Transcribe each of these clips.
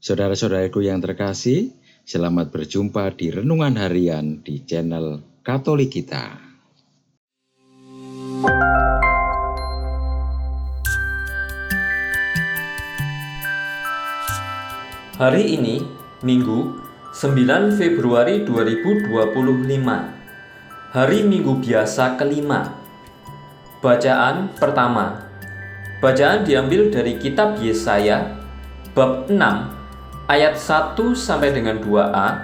Saudara-saudaraku yang terkasih, selamat berjumpa di Renungan Harian di channel Katolik kita. Hari ini, Minggu, 9 Februari 2025. Hari Minggu biasa kelima. Bacaan pertama. Bacaan diambil dari kitab Yesaya, bab 6, ayat 1 sampai dengan 2a,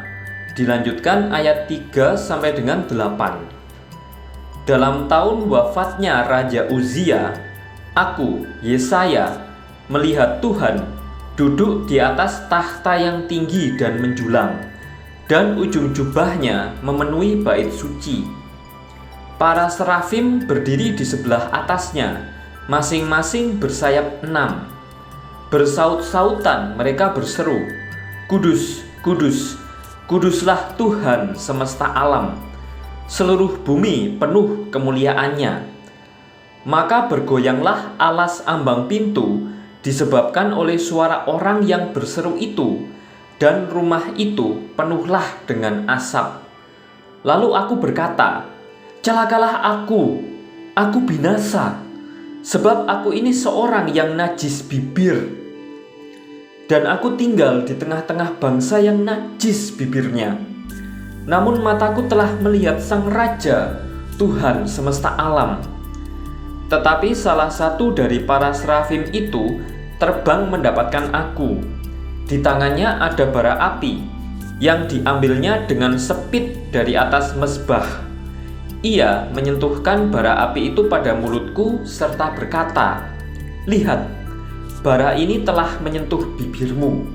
dilanjutkan ayat 3 sampai dengan 8. Dalam tahun wafatnya Raja Uzia, aku, Yesaya, melihat Tuhan duduk di atas takhta yang tinggi dan menjulang, dan ujung jubahnya memenuhi bait suci. Para serafim berdiri di sebelah atasnya, masing-masing bersayap 6. Bersaut-sautan mereka berseru, "Kudus, kudus, kuduslah Tuhan semesta alam. Seluruh bumi penuh kemuliaannya." Maka bergoyanglah alas ambang pintu disebabkan oleh suara orang yang berseru itu, dan rumah itu penuhlah dengan asap. Lalu aku berkata, "Celakalah aku binasa, sebab aku ini seorang yang najis bibir, dan aku tinggal di tengah-tengah bangsa yang najis bibirnya. Namun mataku telah melihat Sang Raja, Tuhan semesta alam." Tetapi salah satu dari para serafim itu terbang mendapatkan aku. Di tangannya ada bara api yang diambilnya dengan sepit dari atas mezbah. Ia menyentuhkan bara api itu pada mulutku serta berkata, "Lihat, bara ini telah menyentuh bibirmu,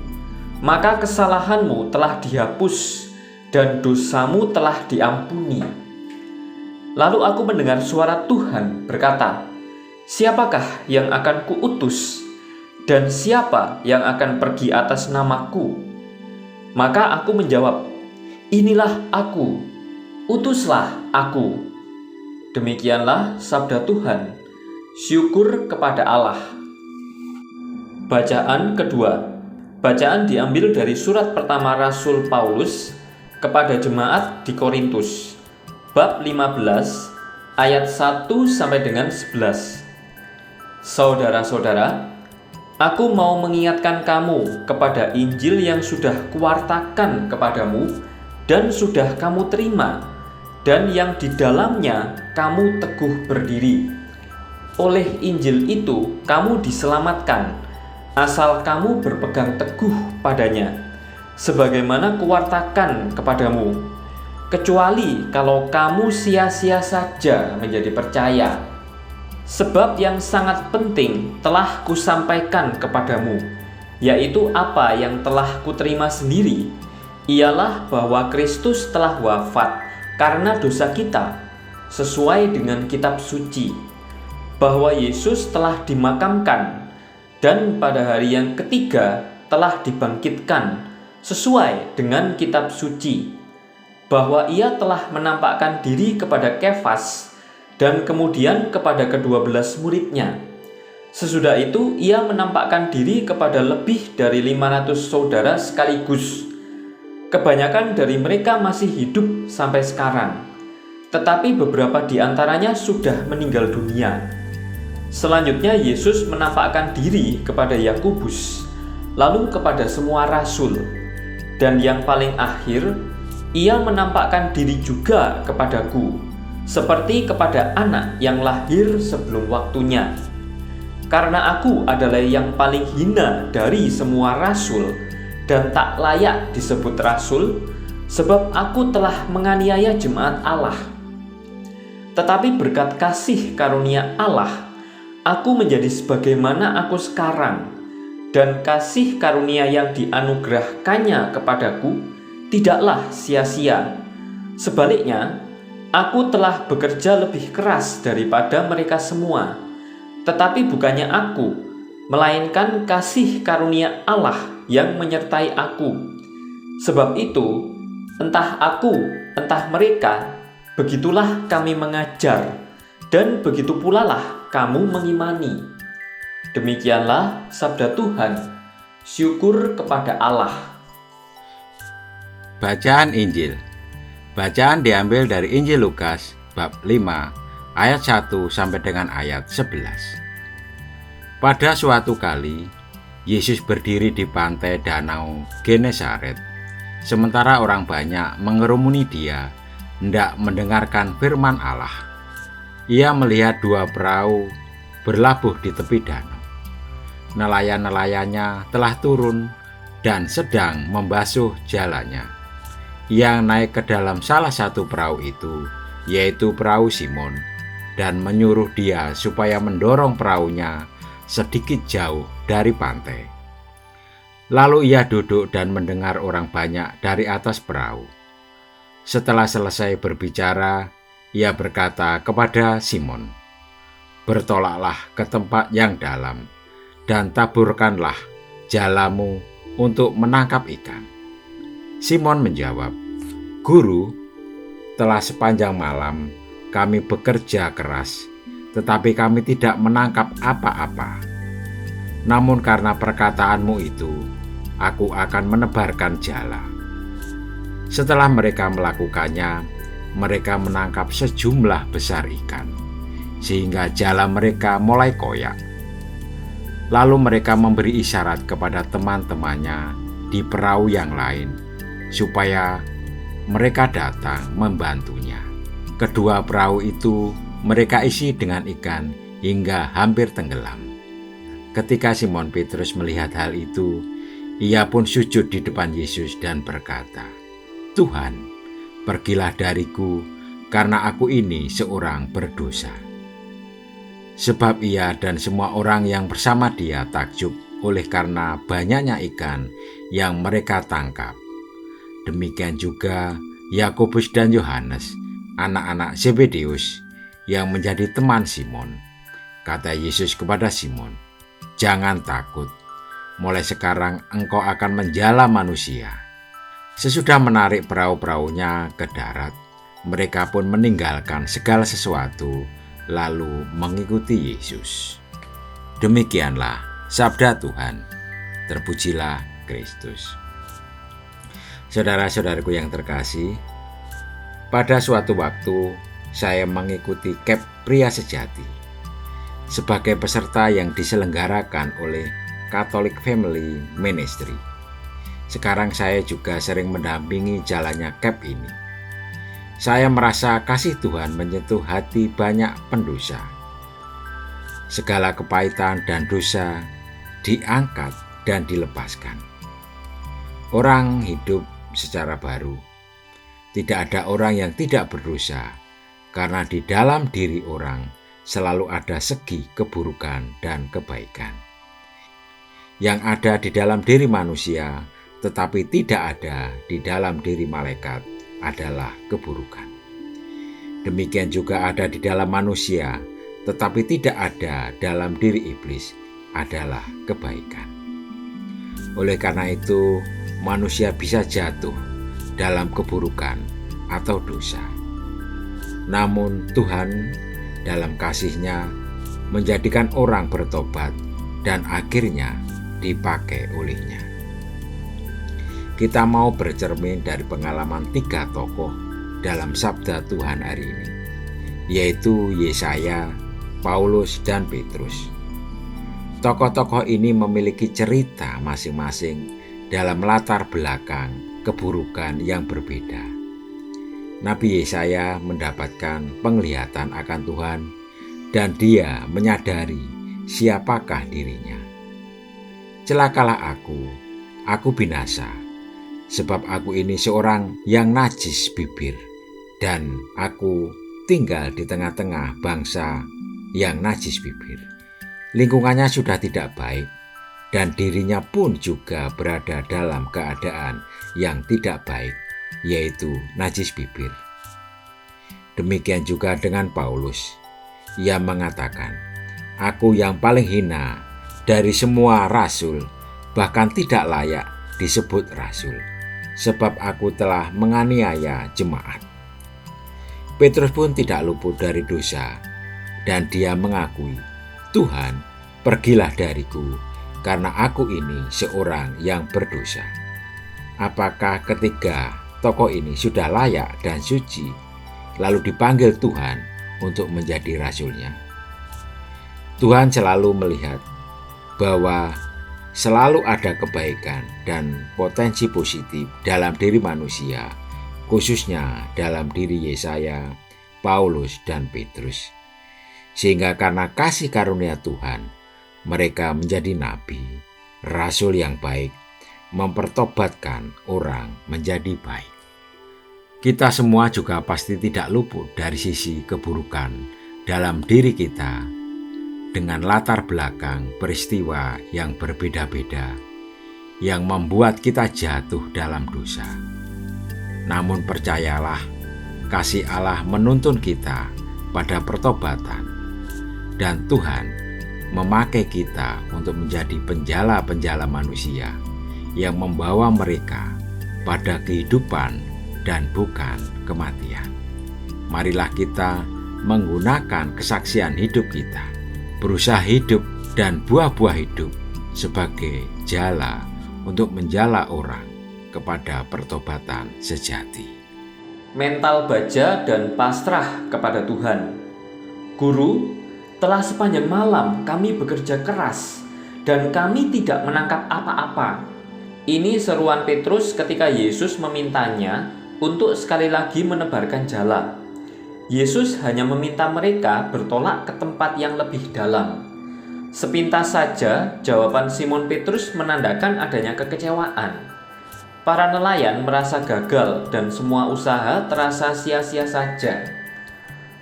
maka kesalahanmu telah dihapus dan dosamu telah diampuni." Lalu aku mendengar suara Tuhan berkata, "Siapakah yang akan kuutus, dan siapa yang akan pergi atas namaku?" Maka aku menjawab, "Inilah aku, utuslah aku." Demikianlah sabda Tuhan. Syukur kepada Allah. Bacaan kedua. Bacaan diambil dari surat pertama Rasul Paulus kepada jemaat di Korintus, bab 15, ayat 1 sampai dengan 11. Saudara-saudara, aku mau mengingatkan kamu kepada Injil yang sudah kuwartakan kepadamu dan sudah kamu terima, dan yang di dalamnya kamu teguh berdiri. Oleh Injil itu kamu diselamatkan, asal kamu berpegang teguh padanya, sebagaimana kuwartakan kepadamu, kecuali kalau kamu sia-sia saja menjadi percaya. Sebab yang sangat penting telah kusampaikan kepadamu, yaitu apa yang telah kuterima sendiri, ialah bahwa Kristus telah wafat karena dosa kita, sesuai dengan kitab suci, bahwa Yesus telah dimakamkan, dan pada hari yang ketiga telah dibangkitkan, sesuai dengan kitab suci, bahwa ia telah menampakkan diri kepada Kefas, dan kemudian kepada ke-12 muridnya. Sesudah itu ia menampakkan diri kepada lebih dari 500 saudara sekaligus. Kebanyakan dari mereka masih hidup sampai sekarang, tetapi beberapa di antaranya sudah meninggal dunia. Selanjutnya Yesus menampakkan diri kepada Yakobus, lalu kepada semua rasul, dan yang paling akhir, ia menampakkan diri juga kepadaku, seperti kepada anak yang lahir sebelum waktunya. Karena aku adalah yang paling hina dari semua rasul, dan tak layak disebut rasul, sebab aku telah menganiaya jemaat Allah. Tetapi berkat kasih karunia Allah, aku menjadi sebagaimana aku sekarang, dan kasih karunia yang dianugerahkannya kepadaku tidaklah sia-sia. Sebaliknya, aku telah bekerja lebih keras daripada mereka semua, tetapi bukannya aku, melainkan kasih karunia Allah yang menyertai aku. Sebab itu, entah aku, entah mereka, begitulah kami mengajar, dan begitu pula lah kamu mengimani. Demikianlah sabda Tuhan. Syukur kepada Allah. Bacaan Injil. Bacaan diambil dari Injil Lukas bab 5 ayat 1 sampai dengan ayat 11. Pada suatu kali, Yesus berdiri di pantai danau Genesaret. Sementara orang banyak mengerumuni dia, hendak mendengarkan firman Allah. Ia melihat 2 perahu berlabuh di tepi danau. Nelayan-nelayannya telah turun dan sedang membasuh jalannya. Ia naik ke dalam salah satu perahu itu, yaitu perahu Simon, dan menyuruh dia supaya mendorong perahunya sedikit jauh dari pantai. Lalu ia duduk dan mendengar orang banyak dari atas perahu. Setelah selesai berbicara, ia berkata kepada Simon, "Bertolaklah ke tempat yang dalam, dan taburkanlah jalamu untuk menangkap ikan." Simon menjawab, "Guru, telah sepanjang malam kami bekerja keras, tetapi kami tidak menangkap apa-apa. Namun karena perkataanmu itu, aku akan menebarkan jala." Setelah mereka melakukannya, mereka menangkap sejumlah besar ikan, sehingga jala mereka mulai koyak. Lalu mereka memberi isyarat kepada teman-temannya di perahu yang lain, supaya mereka datang membantunya. Kedua perahu itu mereka isi dengan ikan hingga hampir tenggelam. Ketika Simon Petrus melihat hal itu, ia pun sujud di depan Yesus dan berkata, "Tuhan, pergilah dariku, karena aku ini seorang berdosa." Sebab ia dan semua orang yang bersama dia takjub oleh karena banyaknya ikan yang mereka tangkap. Demikian juga Yakobus dan Yohanes, anak-anak Zebedeus, yang menjadi teman Simon. Kata Yesus kepada Simon, "Jangan takut, mulai sekarang engkau akan menjala manusia." Sesudah menarik perahu-perahunya ke darat, mereka pun meninggalkan segala sesuatu, lalu mengikuti Yesus. Demikianlah sabda Tuhan. Terpujilah Kristus. Saudara-saudaraku yang terkasih, pada suatu waktu saya mengikuti camp pria sejati sebagai peserta yang diselenggarakan oleh Catholic Family Ministry. Sekarang saya juga sering mendampingi jalannya camp ini. Saya merasa kasih Tuhan menyentuh hati banyak pendosa. Segala kepahitan dan dosa diangkat dan dilepaskan. Orang hidup secara baru. Tidak ada orang yang tidak berdosa, karena di dalam diri orang selalu ada segi keburukan dan kebaikan. Yang ada di dalam diri manusia, tetapi tidak ada di dalam diri malaikat, adalah keburukan. Demikian juga ada di dalam manusia, tetapi tidak ada dalam diri iblis, adalah kebaikan. Oleh karena itu, manusia bisa jatuh dalam keburukan atau dosa. Namun Tuhan dalam kasih-Nya menjadikan orang bertobat dan akhirnya dipakai oleh-Nya. Kita mau bercermin dari pengalaman 3 tokoh dalam sabda Tuhan hari ini, yaitu Yesaya, Paulus, dan Petrus. Tokoh-tokoh ini memiliki cerita masing-masing dalam latar belakang keburukan yang berbeda. Nabi Yesaya mendapatkan penglihatan akan Tuhan dan dia menyadari siapakah dirinya. "Celakalah aku binasa, sebab aku ini seorang yang najis bibir, dan aku tinggal di tengah-tengah bangsa yang najis bibir. Lingkungannya sudah tidak baik, dan dirinya pun juga berada dalam keadaan yang tidak baik, yaitu najis bibir." Demikian juga dengan Paulus. Ia mengatakan, "Aku yang paling hina dari semua rasul, bahkan tidak layak disebut rasul, sebab aku telah menganiaya jemaat." Petrus pun tidak luput dari dosa, dan dia mengakui, "Tuhan, pergilah dariku, karena aku ini seorang yang berdosa. Apakah ketiga tokoh ini sudah layak dan suci, lalu dipanggil Tuhan untuk menjadi rasulnya? Tuhan selalu melihat bahwa selalu ada kebaikan dan potensi positif dalam diri manusia, khususnya dalam diri Yesaya, Paulus, dan Petrus. Sehingga karena kasih karunia Tuhan, mereka menjadi nabi, rasul yang baik, mempertobatkan orang menjadi baik. Kita semua juga pasti tidak luput dari sisi keburukan dalam diri kita, dengan latar belakang peristiwa yang berbeda-beda, yang membuat kita jatuh dalam dosa. Namun percayalah, kasih Allah menuntun kita pada pertobatan, dan Tuhan memakai kita untuk menjadi penjala-penjala manusia yang membawa mereka pada kehidupan dan bukan kematian. Marilah kita menggunakan kesaksian hidup kita, berusaha hidup dan buah-buah hidup sebagai jala untuk menjala orang kepada pertobatan sejati. Mental baja dan pasrah kepada Tuhan. Guru, telah sepanjang malam kami bekerja keras dan kami tidak menangkap apa-apa. Ini seruan Petrus ketika Yesus memintanya untuk sekali lagi menebarkan jala. Yesus hanya meminta mereka bertolak ke tempat yang lebih dalam. Sepintas saja jawaban Simon Petrus menandakan adanya kekecewaan. Para nelayan merasa gagal dan semua usaha terasa sia-sia saja.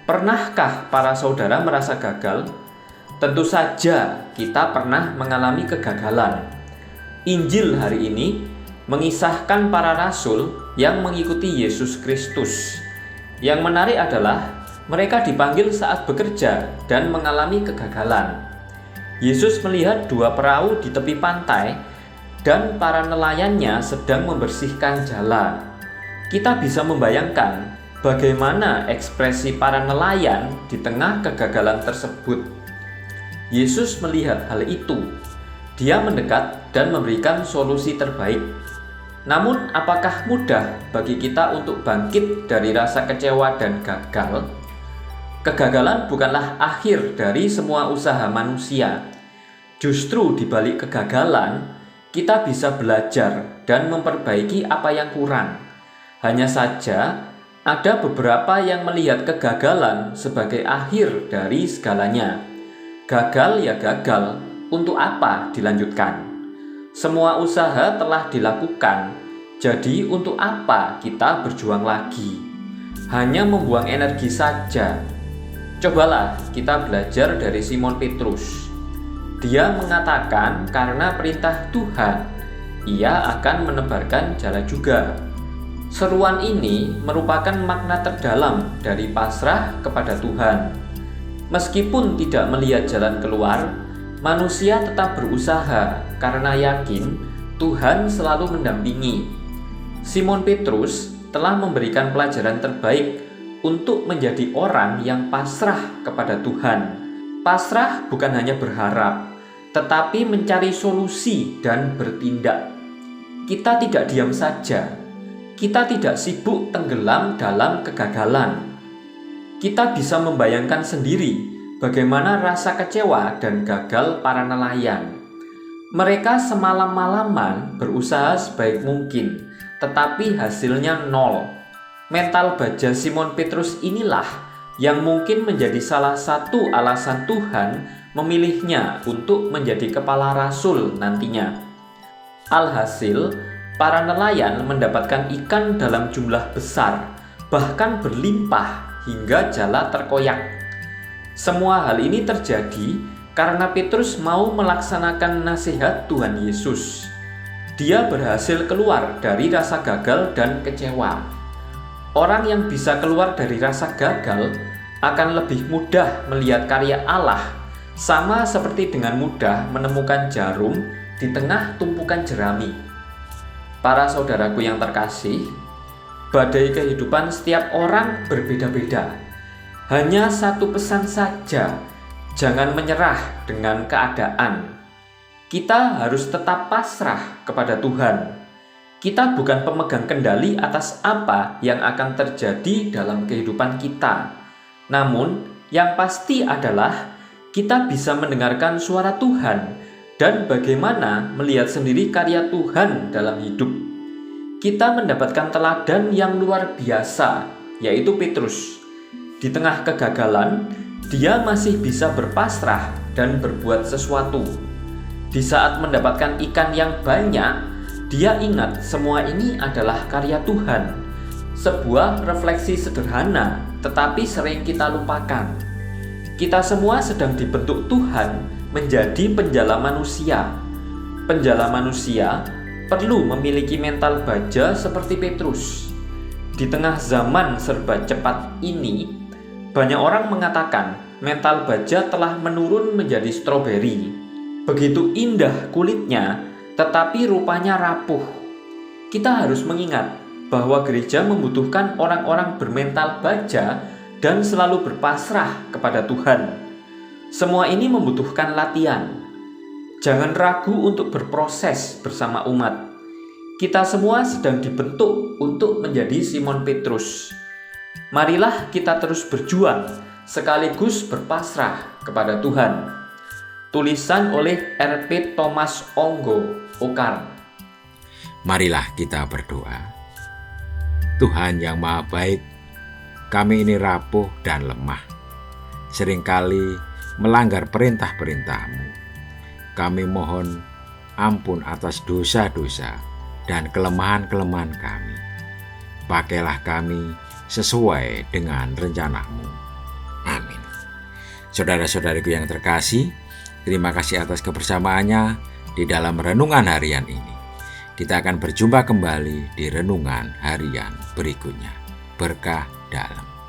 Pernahkah para saudara merasa gagal? Tentu saja kita pernah mengalami kegagalan. Injil hari ini mengisahkan para rasul yang mengikuti Yesus Kristus. Yang menarik adalah mereka dipanggil saat bekerja dan mengalami kegagalan. Yesus melihat dua perahu di tepi pantai dan para nelayannya sedang membersihkan jala. Kita bisa membayangkan bagaimana ekspresi para nelayan di tengah kegagalan tersebut. Yesus melihat hal itu. Dia mendekat dan memberikan solusi terbaik. Namun, apakah mudah bagi kita untuk bangkit dari rasa kecewa dan gagal? Kegagalan bukanlah akhir dari semua usaha manusia. Justru di balik kegagalan, kita bisa belajar dan memperbaiki apa yang kurang. Hanya saja, ada beberapa yang melihat kegagalan sebagai akhir dari segalanya. Gagal ya gagal, untuk apa dilanjutkan? Semua usaha telah dilakukan, jadi untuk apa kita berjuang lagi? Hanya membuang energi saja. Cobalah kita belajar dari Simon Petrus. Dia mengatakan karena perintah Tuhan, ia akan menebarkan jala juga. Seruan ini merupakan makna terdalam dari pasrah kepada Tuhan. Meskipun tidak melihat jalan keluar, manusia tetap berusaha karena yakin Tuhan selalu mendampingi. Simon Petrus telah memberikan pelajaran terbaik untuk menjadi orang yang pasrah kepada Tuhan. Pasrah bukan hanya berharap, tetapi mencari solusi dan bertindak. Kita tidak diam saja. Kita tidak sibuk tenggelam dalam kegagalan. Kita bisa membayangkan sendiri bagaimana rasa kecewa dan gagal para nelayan. Mereka semalam-malaman berusaha sebaik mungkin, tetapi hasilnya nol. Mental baja Simon Petrus inilah yang mungkin menjadi salah satu alasan Tuhan memilihnya untuk menjadi kepala rasul nantinya. Alhasil, para nelayan mendapatkan ikan dalam jumlah besar, bahkan berlimpah hingga jala terkoyak. Semua hal ini terjadi karena Petrus mau melaksanakan nasihat Tuhan Yesus. Dia berhasil keluar dari rasa gagal dan kecewa. Orang yang bisa keluar dari rasa gagal akan lebih mudah melihat karya Allah, sama seperti dengan mudah menemukan jarum di tengah tumpukan jerami. Para saudaraku yang terkasih, badai kehidupan setiap orang berbeda-beda. Hanya satu pesan saja, jangan menyerah dengan keadaan. kita harus tetap pasrah kepada Tuhan. Kita bukan pemegang kendali atas apa yang akan terjadi dalam kehidupan kita. Namun, yang pasti adalah kita bisa mendengarkan suara Tuhan dan bagaimana melihat sendiri karya Tuhan dalam hidup. Kita mendapatkan teladan yang luar biasa, yaitu Petrus. Di tengah kegagalan, dia masih bisa berpasrah dan berbuat sesuatu. Di saat mendapatkan ikan yang banyak, dia ingat semua ini adalah karya Tuhan. Sebuah refleksi sederhana, tetapi sering kita lupakan. Kita semua sedang dibentuk Tuhan menjadi penjala manusia. Penjala manusia perlu memiliki mental baja seperti Petrus. Di tengah zaman serba cepat ini, banyak orang mengatakan mental baja telah menurun menjadi stroberi. Begitu indah kulitnya, tetapi rupanya rapuh. Kita harus mengingat bahwa gereja membutuhkan orang-orang bermental baja dan selalu berpasrah kepada Tuhan. Semua ini membutuhkan latihan. Jangan ragu untuk berproses bersama umat. Kita semua sedang dibentuk untuk menjadi Simon Petrus. Marilah kita terus berjuang sekaligus berpasrah kepada Tuhan. Tulisan oleh R.P. Thomas Onggo, Okar. Marilah kita berdoa. Tuhan yang Maha Baik, kami ini rapuh dan lemah. Seringkali melanggar perintah-perintah-Mu. Kami mohon ampun atas dosa-dosa dan kelemahan-kelemahan kami. Pakailah kami sesuai dengan rencana-Mu. Amin. Saudara-saudariku yang terkasih, terima kasih atas kebersamaannya di dalam renungan harian ini. Kita akan berjumpa kembali di renungan harian berikutnya. Berkah dalam.